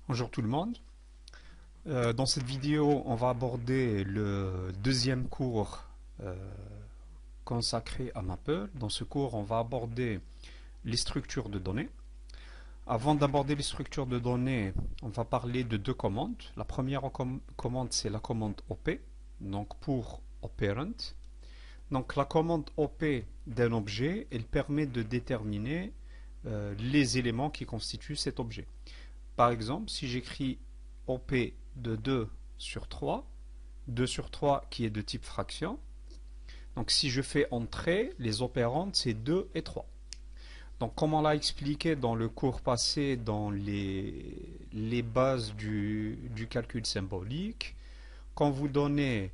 Bonjour tout le monde. Dans cette vidéo, on va aborder le deuxième cours euh, consacré à Maple. Dans ce cours, on va aborder les structures de données. Avant d'aborder les structures de données, on va parler de deux commandes. La première commande, c'est la commande OP, donc pour operand. Donc la commande OP d'un objet, elle permet de déterminer les éléments qui constituent cet objet. Par exemple, si j'écris OP de 2 sur 3, 2 sur 3 qui est de type fraction, donc si je fais entrer, les opérandes c'est 2 et 3. Donc comme on l'a expliqué dans le cours passé dans les bases du calcul symbolique, quand vous donnez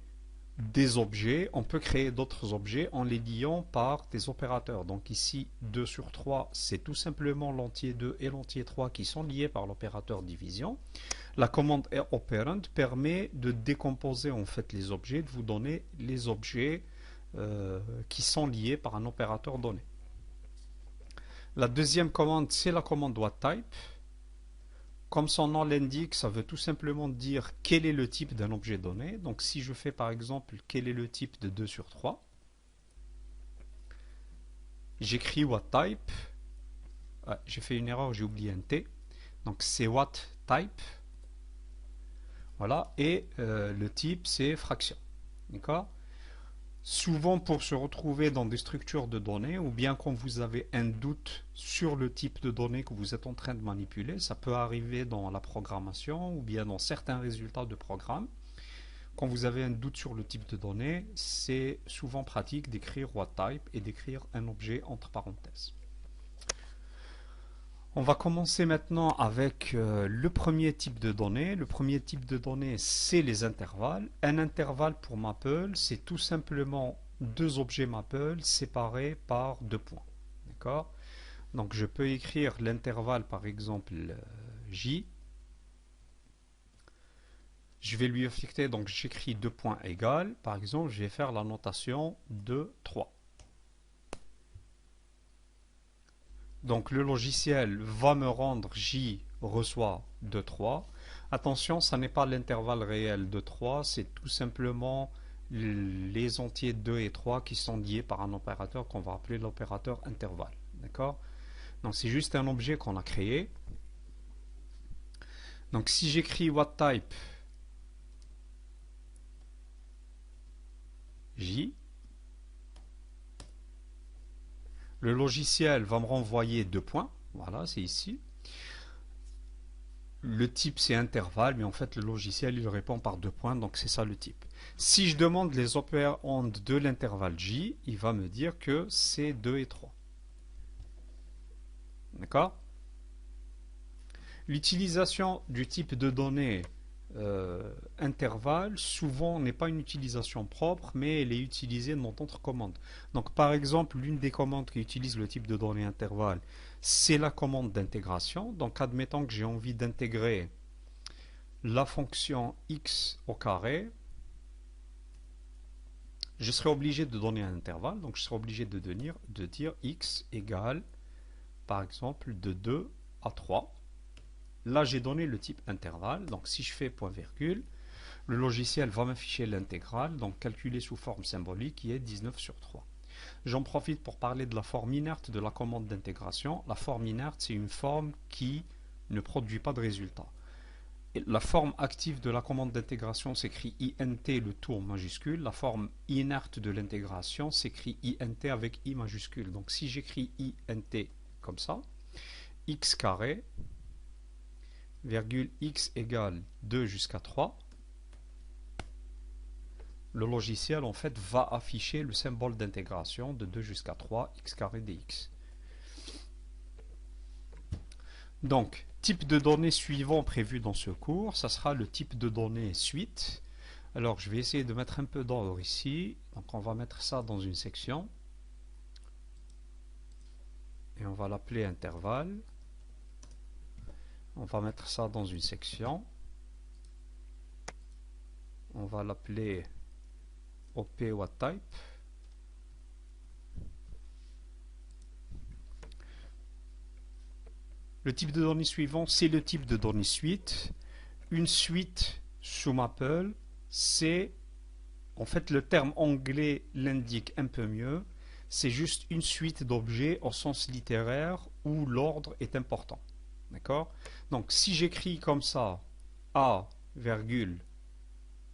des objets, on peut créer d'autres objets en les liant par des opérateurs. Donc ici, 2 sur 3, c'est tout simplement l'entier 2 et l'entier 3 qui sont liés par l'opérateur division. La commande operand permet de décomposer en fait les objets, de vous donner les objets qui sont liés par un opérateur donné. La deuxième commande, c'est la commande whatType. Comme son nom l'indique, ça veut tout simplement dire quel est le type d'un objet donné. Donc si je fais par exemple quel est le type de 2 sur 3, j'écris whatType. Ah, j'ai fait une erreur, j'ai oublié un T. Donc c'est whatType. Voilà, et le type c'est fraction. D'accord? Souvent pour se retrouver dans des structures de données, ou bien quand vous avez un doute sur le type de données que vous êtes en train de manipuler, ça peut arriver dans la programmation ou bien dans certains résultats de programme. Quand vous avez un doute sur le type de données, c'est souvent pratique d'écrire whatType et d'écrire un objet entre parenthèses. On va commencer maintenant avec le premier type de données. Le premier type de données, c'est les intervalles. Un intervalle pour Maple, c'est tout simplement deux objets Maple séparés par deux points. D'accord? Donc je peux écrire l'intervalle par exemple J. Je vais lui affecter, donc j'écris deux points égales. Par exemple, je vais faire la notation de 3. Donc le logiciel va me rendre J reçoit de 3. Attention, ça n'est pas l'intervalle réel de 3, c'est tout simplement les entiers 2 et 3 qui sont liés par un opérateur qu'on va appeler l'opérateur intervalle. D'accord? Donc c'est juste un objet qu'on a créé. Donc si j'écris whatType J, le logiciel va me renvoyer deux points. Voilà, c'est ici. Le type c'est intervalle, mais en fait le logiciel il répond par deux points, donc c'est ça le type. Si je demande les opérandes de l'intervalle J, il va me dire que c'est 2 et 3. D'accord? L'utilisation du type de données intervalle, souvent n'est pas une utilisation propre, mais elle est utilisée dans d'autres commandes. Donc par exemple, l'une des commandes qui utilise le type de données intervalle, c'est la commande d'intégration. Donc admettons que j'ai envie d'intégrer la fonction x au carré, je serai obligé de donner un intervalle, donc je serai obligé de dire x égale, par exemple, de 2 à 3. Là, j'ai donné le type intervalle, donc si je fais point virgule, le logiciel va m'afficher l'intégrale, donc calculée sous forme symbolique, qui est 19 sur 3. J'en profite pour parler de la forme inerte de la commande d'intégration. La forme inerte, c'est une forme qui ne produit pas de résultat. La forme active de la commande d'intégration s'écrit int le tout en majuscule. La forme inerte de l'intégration s'écrit int avec i majuscule. Donc si j'écris int comme ça, x carré, virgule x égale 2 jusqu'à 3, le logiciel en fait va afficher le symbole d'intégration de 2 jusqu'à 3 x carré dx. Donc, type de données suivant prévu dans ce cours, ça sera le type de données suite. Alors, je vais essayer de mettre un peu d'ordre ici. Donc, on va mettre ça dans une section. Et on va l'appeler intervalle. On va mettre ça dans une section. On va l'appeler OP whatType. Le type de données suivant, c'est le type de données suite. Une suite sous Maple, c'est, en fait, le terme anglais l'indique un peu mieux, c'est juste une suite d'objets au sens littéraire où l'ordre est important. D'accord? Donc, si j'écris comme ça, A, virgule,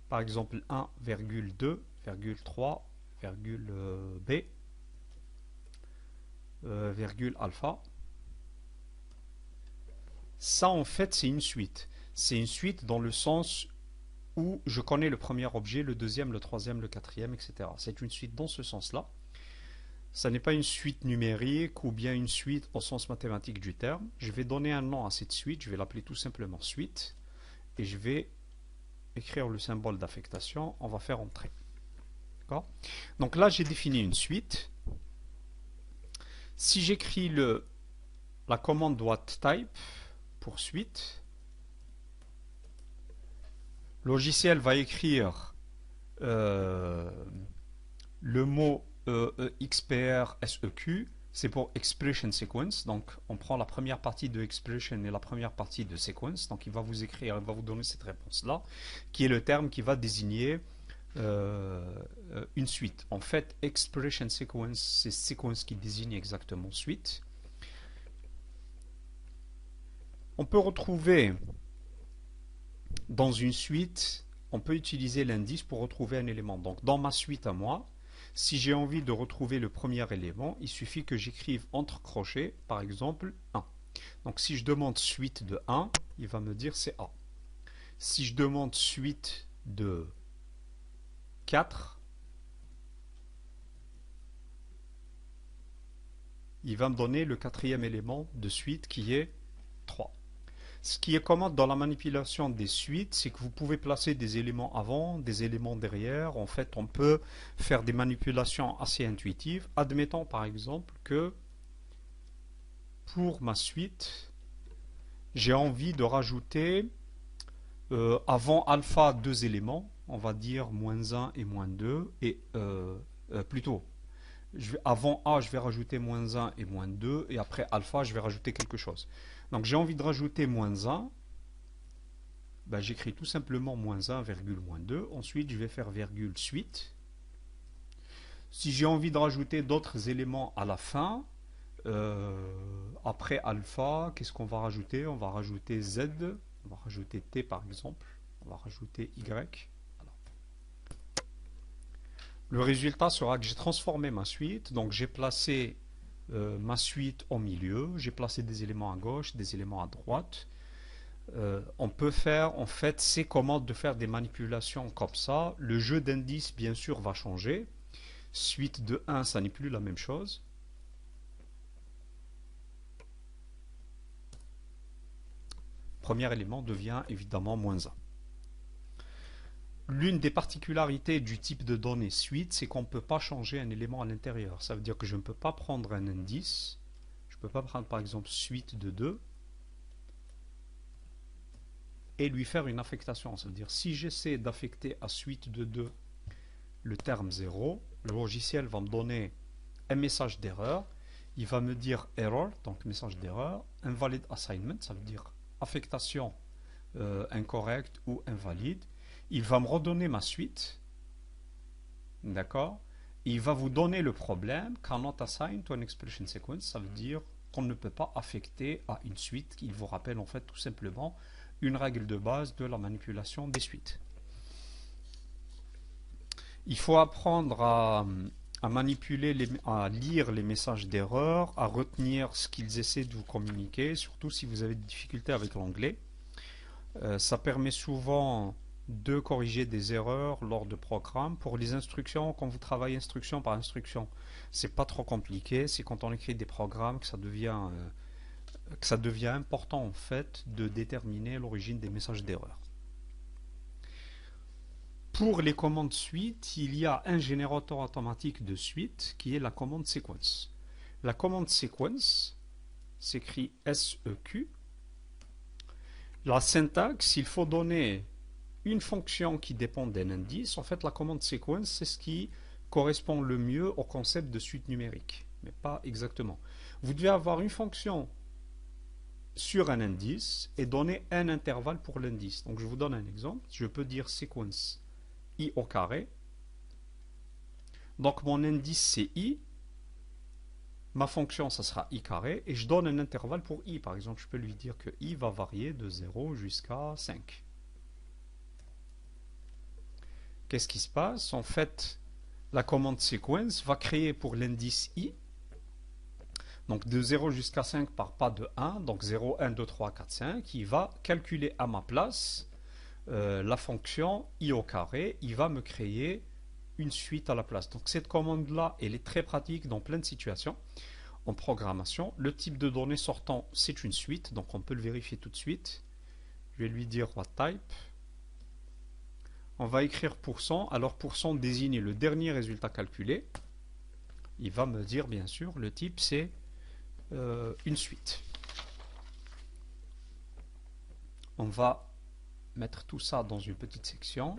par exemple 1, 2, 3, B, virgule alpha, ça en fait c'est une suite. C'est une suite dans le sens où je connais le premier objet, le deuxième, le troisième, le quatrième, etc. C'est une suite dans ce sens-là. Ça n'est pas une suite numérique ou bien une suite au sens mathématique du terme. Je vais donner un nom à cette suite, je vais l'appeler tout simplement suite, et je vais écrire le symbole d'affectation, on va faire entrer. D'accord? Donc là j'ai défini une suite. Si j'écris la commande .type pour suite, le logiciel va écrire le mot XPR SEQ, c'est pour Expression Sequence. Donc on prend la première partie de Expression et la première partie de Sequence. Donc il va vous écrire, il va vous donner cette réponse-là, qui est le terme qui va désigner une suite. En fait, Expression Sequence, c'est Sequence qui désigne exactement suite. On peut retrouver dans une suite, on peut utiliser l'indice pour retrouver un élément. Donc dans ma suite à moi, si j'ai envie de retrouver le premier élément, il suffit que j'écrive entre crochets, par exemple 1. Donc si je demande suite de 1, il va me dire c'est A. Si je demande suite de 4, il va me donner le quatrième élément de suite qui est 3. Ce qui est commun dans la manipulation des suites, c'est que vous pouvez placer des éléments avant, des éléments derrière. En fait, on peut faire des manipulations assez intuitives. Admettons par exemple que pour ma suite, j'ai envie de rajouter avant alpha deux éléments, on va dire -1 et -2, et plutôt, avant A, je vais rajouter -1 et -2, et après alpha, je vais rajouter quelque chose. Donc j'ai envie de rajouter -1, ben, j'écris tout simplement -1, virgule -2, ensuite je vais faire virgule suite. Si j'ai envie de rajouter d'autres éléments à la fin, après alpha, qu'est-ce qu'on va rajouter? On va rajouter Z, on va rajouter T par exemple, on va rajouter Y. Voilà. Le résultat sera que j'ai transformé ma suite, donc j'ai placé ma suite au milieu, j'ai placé des éléments à gauche, des éléments à droite. On peut faire, en fait, c'est comment de faire des manipulations comme ça. Le jeu d'indices, bien sûr, va changer. Suite de 1, ça n'est plus la même chose. Premier élément devient évidemment -1. L'une des particularités du type de données suite, c'est qu'on ne peut pas changer un élément à l'intérieur. Ça veut dire que je ne peux pas prendre un indice. Je ne peux pas prendre par exemple suite de 2 et lui faire une affectation. Ça veut dire si j'essaie d'affecter à suite de 2 le terme 0, le logiciel va me donner un message d'erreur. Il va me dire error, donc message d'erreur, invalid assignment, ça veut dire affectation incorrecte ou invalide. Il va me redonner ma suite, d'accord? Il va vous donner le problème, cannot assign to an expression sequence, ça veut dire qu'on ne peut pas affecter à une suite, qui vous rappelle en fait tout simplement une règle de base de la manipulation des suites. Il faut apprendre à manipuler, à lire les messages d'erreur, à retenir ce qu'ils essaient de vous communiquer, surtout si vous avez des difficultés avec l'anglais. Ça permet souvent de corriger des erreurs lors de programmes. Pour les instructions, quand vous travaillez instruction par instruction, c'est pas trop compliqué. C'est quand on écrit des programmes que ça devient important en fait de déterminer l'origine des messages d'erreur. Pour les commandes suite, il y a un générateur automatique de suite qui est la commande sequence. La commande sequence s'écrit SEQ. La syntaxe, il faut donner une fonction qui dépend d'un indice. En fait, la commande sequence, c'est ce qui correspond le mieux au concept de suite numérique, mais pas exactement. Vous devez avoir une fonction sur un indice et donner un intervalle pour l'indice. Donc je vous donne un exemple. Je peux dire sequence i au carré. Donc mon indice c'est i. Ma fonction, ça sera i carré. Et je donne un intervalle pour i. Par exemple, je peux lui dire que i va varier de 0 jusqu'à 5. Qu'est-ce qui se passe? En fait, la commande sequence va créer pour l'indice i. Donc de 0 jusqu'à 5 part pas de 1. Donc 0, 1, 2, 3, 4, 5. Il va calculer à ma place la fonction i au carré. Il va me créer une suite à la place. Donc cette commande-là, elle est très pratique dans plein de situations. En programmation, le type de données sortant, c'est une suite. Donc on peut le vérifier tout de suite. Je vais lui dire what type. On va écrire %. Alors % désigne le dernier résultat calculé. Il va me dire bien sûr le type c'est une suite. On va mettre tout ça dans une petite section.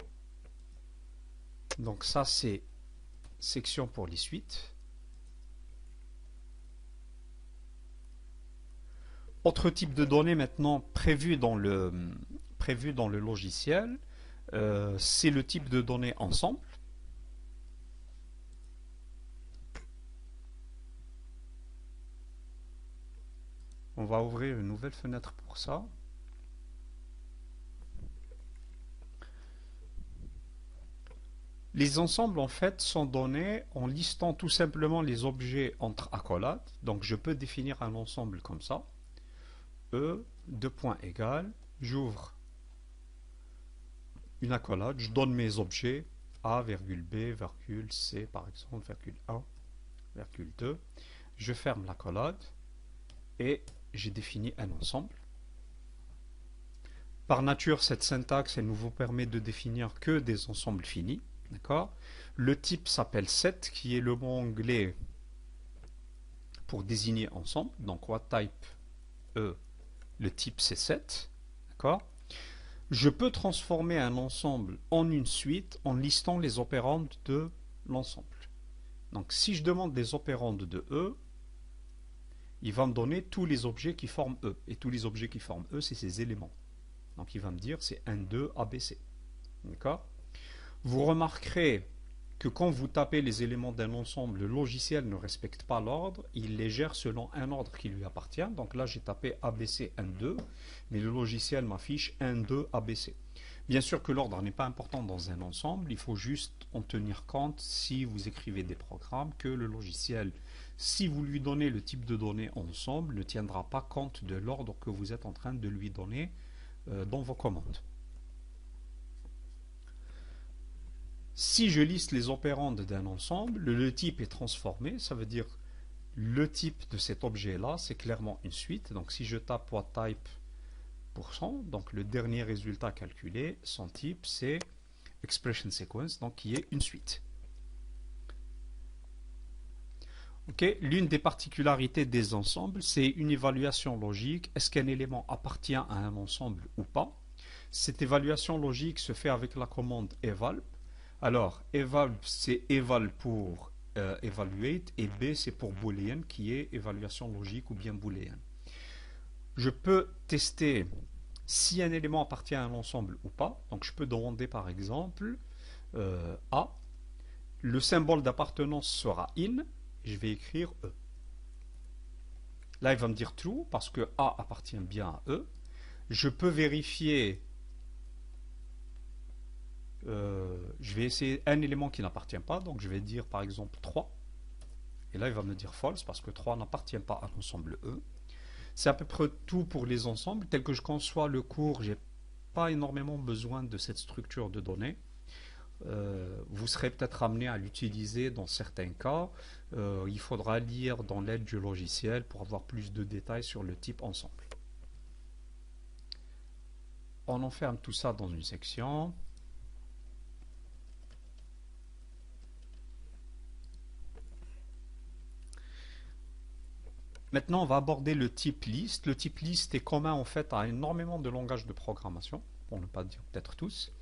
Donc ça c'est section pour les suites. Autre type de données maintenant prévu dans le logiciel, c'est le type de données ensemble. On va ouvrir une nouvelle fenêtre pour ça. Les ensembles en fait sont donnés en listant tout simplement les objets entre accolades. Donc je peux définir un ensemble comme ça. E, deux points égales, j'ouvre une accolade, je donne mes objets A, B, C par exemple, `1, `2. Je ferme l'accolade et j'ai défini un ensemble. Par nature, cette syntaxe, elle ne vous permet de définir que des ensembles finis. D'accord. Le type s'appelle set, qui est le mot anglais pour désigner ensemble. Donc, what type E, le type c'est set. D'accord. Je peux transformer un ensemble en une suite en listant les opérandes de l'ensemble. Donc, si je demande des opérandes de E, il va me donner tous les objets qui forment E. Et tous les objets qui forment E, c'est ces éléments. Donc, il va me dire c'est 1, 2, ABC. D'accord. Vous remarquerez que quand vous tapez les éléments d'un ensemble, le logiciel ne respecte pas l'ordre, il les gère selon un ordre qui lui appartient. Donc là, j'ai tapé ABC 1, 2, mais le logiciel m'affiche 1, 2, ABC. Bien sûr que l'ordre n'est pas important dans un ensemble, il faut juste en tenir compte si vous écrivez des programmes, que le logiciel, si vous lui donnez le type de données ensemble, ne tiendra pas compte de l'ordre que vous êtes en train de lui donner dans vos commandes. Si je liste les opérandes d'un ensemble, le type est transformé, ça veut dire le type de cet objet-là, c'est clairement une suite. Donc si je tape what type %, donc le dernier résultat calculé, son type c'est expression sequence, donc qui est une suite. Okay. L'une des particularités des ensembles, c'est une évaluation logique. Est-ce qu'un élément appartient à un ensemble ou pas? Cette évaluation logique se fait avec la commande eval. Alors, eval, c'est eval pour evaluate, et B, c'est pour boolean, qui est évaluation logique ou bien boolean. Je peux tester si un élément appartient à un ensemble ou pas. Donc, je peux demander par exemple A. Le symbole d'appartenance sera in. Je vais écrire E. Là, il va me dire true parce que A appartient bien à E. Je peux vérifier. Je vais essayer un élément qui n'appartient pas, donc je vais dire par exemple 3. Et là, il va me dire false parce que 3 n'appartient pas à l'ensemble E. C'est à peu près tout pour les ensembles. Tel que je conçois le cours, je n'ai pas énormément besoin de cette structure de données. Vous serez peut-être amené à l'utiliser dans certains cas. Il faudra lire dans l'aide du logiciel pour avoir plus de détails sur le type ensemble. On enferme tout ça dans une section. Maintenant, on va aborder le type list. Le type list est commun en fait à énormément de langages de programmation, pour ne pas dire peut-être tous.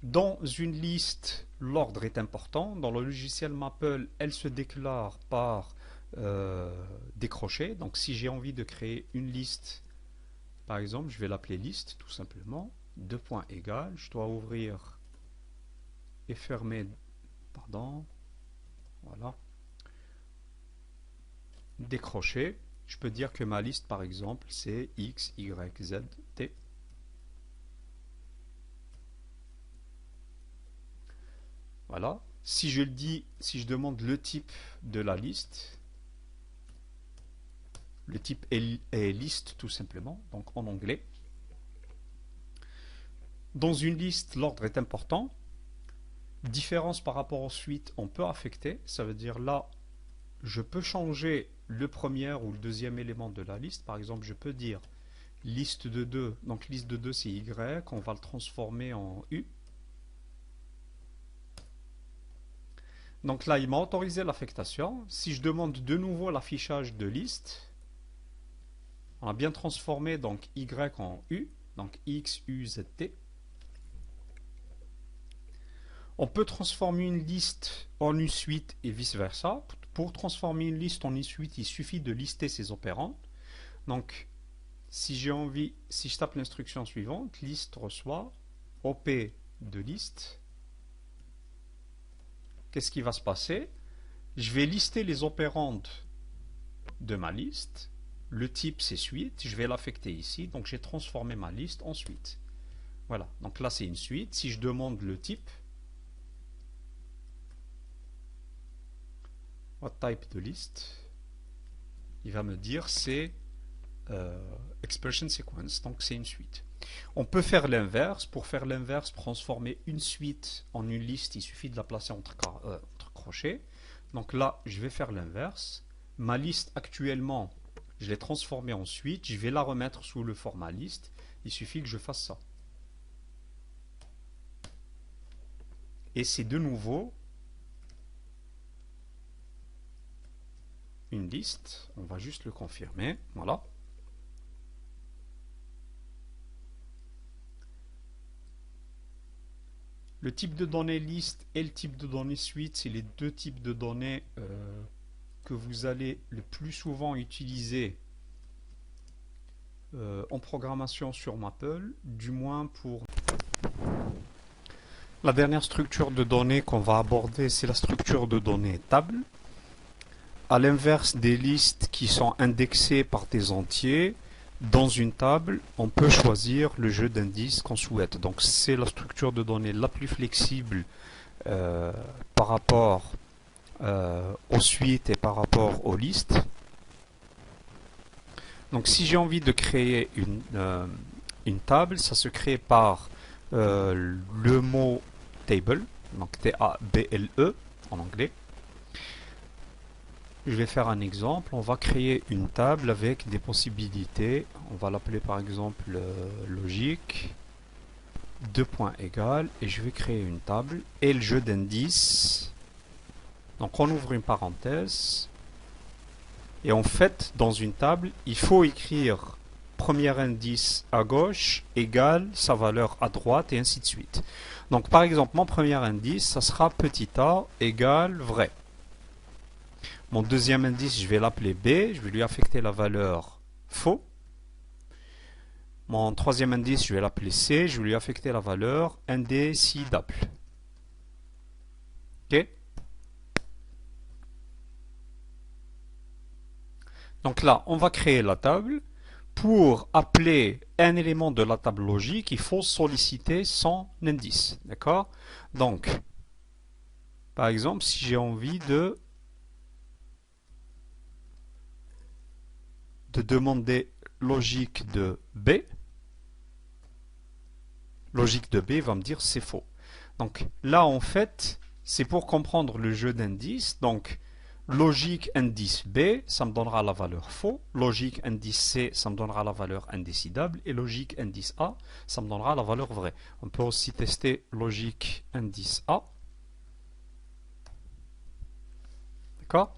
Dans une liste, l'ordre est important. Dans le logiciel Maple, elle se déclare par décrocher. Donc si j'ai envie de créer une liste, par exemple, je vais l'appeler liste tout simplement. Deux points égales, je dois ouvrir et fermer, pardon, voilà, décrocher. Je peux dire que ma liste par exemple c'est X, Y, Z, T. Voilà. Si je le dis, si je demande le type de la liste, le type est liste tout simplement, donc en anglais. Dans une liste, l'ordre est important. Différence par rapport aux suites, on peut affecter. Ça veut dire là, je peux changer le premier ou le deuxième élément de la liste. Par exemple, je peux dire liste de 2. Donc liste de 2 c'est Y, on va le transformer en U. Donc là, il m'a autorisé l'affectation. Si je demande de nouveau l'affichage de liste, on a bien transformé donc Y en U, donc X, U, Z, T. On peut transformer une liste en une suite et vice-versa. Pour transformer une liste en une suite, il suffit de lister ses opérands. Donc, si j'ai envie, si je tape l'instruction suivante, liste reçoit OP de liste, qu'est-ce qui va se passer? Je vais lister les opérandes de ma liste. Le type c'est suite, je vais l'affecter ici. Donc j'ai transformé ma liste en suite. Voilà, donc là c'est une suite. Si je demande le type, what type de liste, il va me dire c'est expression sequence, donc c'est une suite. On peut faire l'inverse. Pour faire l'inverse, transformer une suite en une liste, il suffit de la placer entre crochets. Donc là, je vais faire l'inverse. Ma liste actuellement, je l'ai transformée en suite. Je vais la remettre sous le format liste. Il suffit que je fasse ça. Et c'est de nouveau une liste. On va juste le confirmer. Voilà. Le type de données liste et le type de données suite, c'est les deux types de données que vous allez le plus souvent utiliser en programmation sur Maple, du moins pour... La dernière structure de données qu'on va aborder, c'est la structure de données table. À l'inverse des listes qui sont indexées par des entiers, dans une table, on peut choisir le jeu d'indices qu'on souhaite. Donc c'est la structure de données la plus flexible par rapport aux suites et par rapport aux listes. Donc si j'ai envie de créer une table, ça se crée par le mot table, donc T-A-B-L-E en anglais. Je vais faire un exemple. On va créer une table avec des possibilités. On va l'appeler par exemple logique. Deux points égales. Et je vais créer une table. Et le jeu d'indices. Donc on ouvre une parenthèse. Et en fait, dans une table, il faut écrire premier indice à gauche égale sa valeur à droite et ainsi de suite. Donc par exemple, mon premier indice, ça sera petit a égale vrai. Mon deuxième indice, je vais l'appeler B, je vais lui affecter la valeur faux. Mon troisième indice, je vais l'appeler C, je vais lui affecter la valeur indécidable. Ok? Donc là, on va créer la table. Pour appeler un élément de la table logique, il faut solliciter son indice. D'accord? Donc, par exemple, si j'ai envie de demander logique de B, logique de B va me dire c'est faux. Donc là en fait c'est pour comprendre le jeu d'indices. Donc logique indice B, ça me donnera la valeur faux. Logique indice C, ça me donnera la valeur indécidable. Et logique indice A, ça me donnera la valeur vraie. On peut aussi tester logique indice A. D'accord?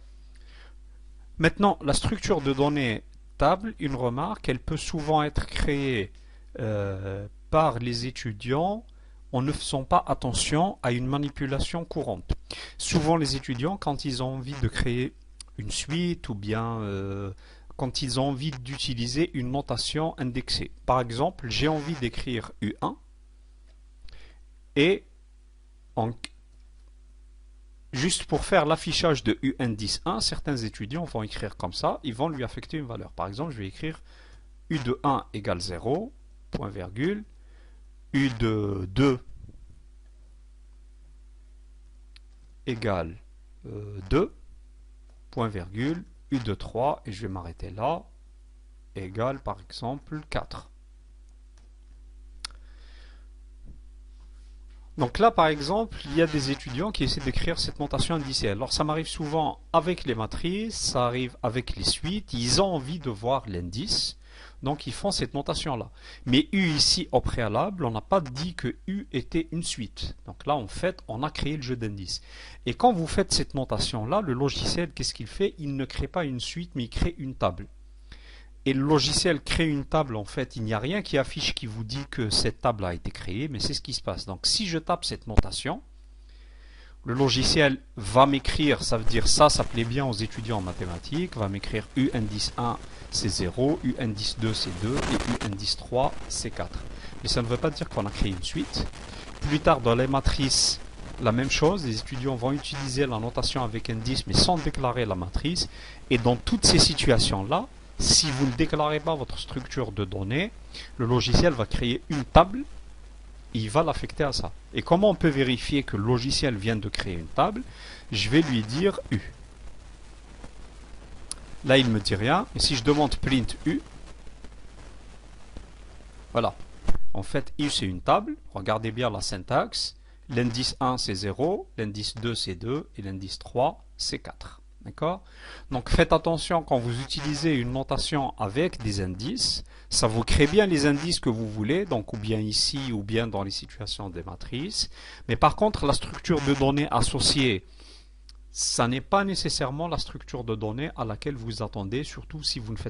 Maintenant la structure de données table, une remarque, elle peut souvent être créée par les étudiants en ne faisant pas attention à une manipulation courante. Souvent les étudiants, quand ils ont envie de créer une suite ou bien quand ils ont envie d'utiliser une notation indexée. Par exemple, j'ai envie d'écrire U1 et juste pour faire l'affichage de U indice 1, certains étudiants vont écrire comme ça, ils vont lui affecter une valeur. Par exemple, je vais écrire U de 1 égale 0, point virgule, U de 2 égale 2, point virgule, U de 3, et je vais m'arrêter là, égale par exemple 4. Donc là, par exemple, il y a des étudiants qui essaient d'écrire cette notation indicielle. Alors ça m'arrive souvent avec les matrices, ça arrive avec les suites, ils ont envie de voir l'indice, donc ils font cette notation-là. Mais U ici, au préalable, on n'a pas dit que U était une suite. Donc là, en fait, on a créé le jeu d'indices. Et quand vous faites cette notation-là, le logiciel, qu'est-ce qu'il fait? Il ne crée pas une suite, mais il crée une table. Et le logiciel crée une table, en fait, il n'y a rien qui affiche qui vous dit que cette table a été créée, mais c'est ce qui se passe. Donc si je tape cette notation, le logiciel va m'écrire, ça veut dire ça plaît bien aux étudiants en mathématiques, va m'écrire U indice 1 c'est 0, U indice 2 c'est 2 et U indice 3 c'est 4. Mais ça ne veut pas dire qu'on a créé une suite. Plus tard dans les matrices, la même chose, les étudiants vont utiliser la notation avec indice mais sans déclarer la matrice. Et dans toutes ces situations-là, si vous ne déclarez pas votre structure de données, le logiciel va créer une table et il va l'affecter à ça. Et comment on peut vérifier que le logiciel vient de créer une table? Je vais lui dire U. Là, il ne me dit rien. Et si je demande print U, voilà. En fait, U, c'est une table. Regardez bien la syntaxe. L'indice 1, c'est 0. L'indice 2, c'est 2. Et l'indice 3, c'est 4. D'accord? Donc faites attention quand vous utilisez une notation avec des indices, ça vous crée bien les indices que vous voulez, donc ou bien ici ou bien dans les situations des matrices. Mais par contre, la structure de données associée, ça n'est pas nécessairement la structure de données à laquelle vous attendez, surtout si vous ne faites